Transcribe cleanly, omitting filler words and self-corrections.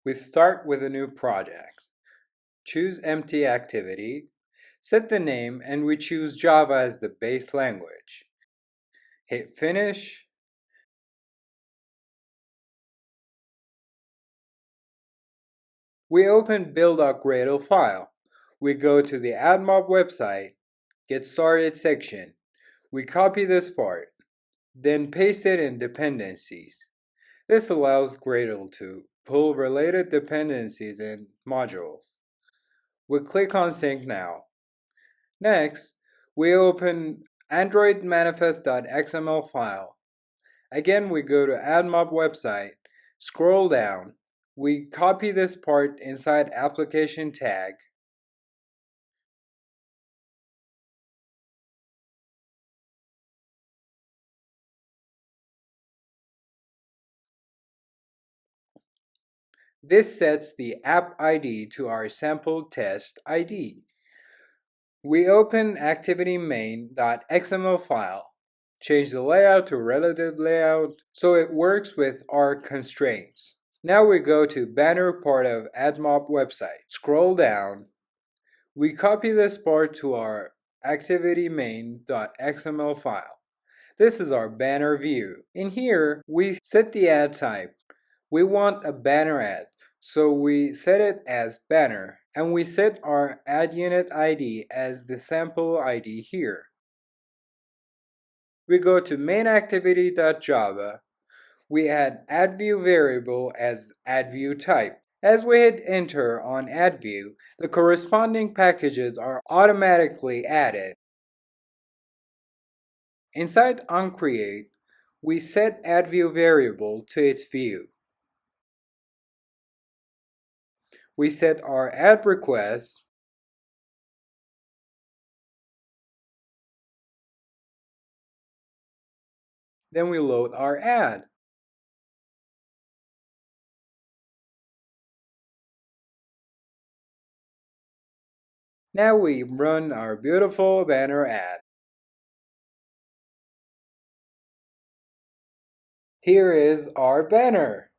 We start with a new project. Choose empty activity, set the name, and we choose Java as the base language. Hit finish. We open build.gradle file. We go to the AdMob website, Get Started section. We copy this part, then paste it in dependencies. This allows Gradle to pull related dependencies and modules. We click on Sync Now. Next, we open Android manifest.xml file. Again, we go to AdMob website, scroll down, we copy this part inside application tag. This sets the app ID to our sample test ID. We open activity main.xml file, change the layout to relative layout so it works with our constraints. Now we go to banner part of AdMob website. Scroll down. We copy this part to our activity main.xml file. This is our banner view. In here, we set the ad type. We want a banner ad, so we set it as banner, and we set our ad unit ID as the sample ID here. We go to mainActivity.java. We add addView variable as addView type. As we hit enter on addView, the corresponding packages are automatically added. Inside onCreate, we set addView variable to its view. We set our add request, then we load our ad. Now we run our beautiful banner ad. Here is our banner.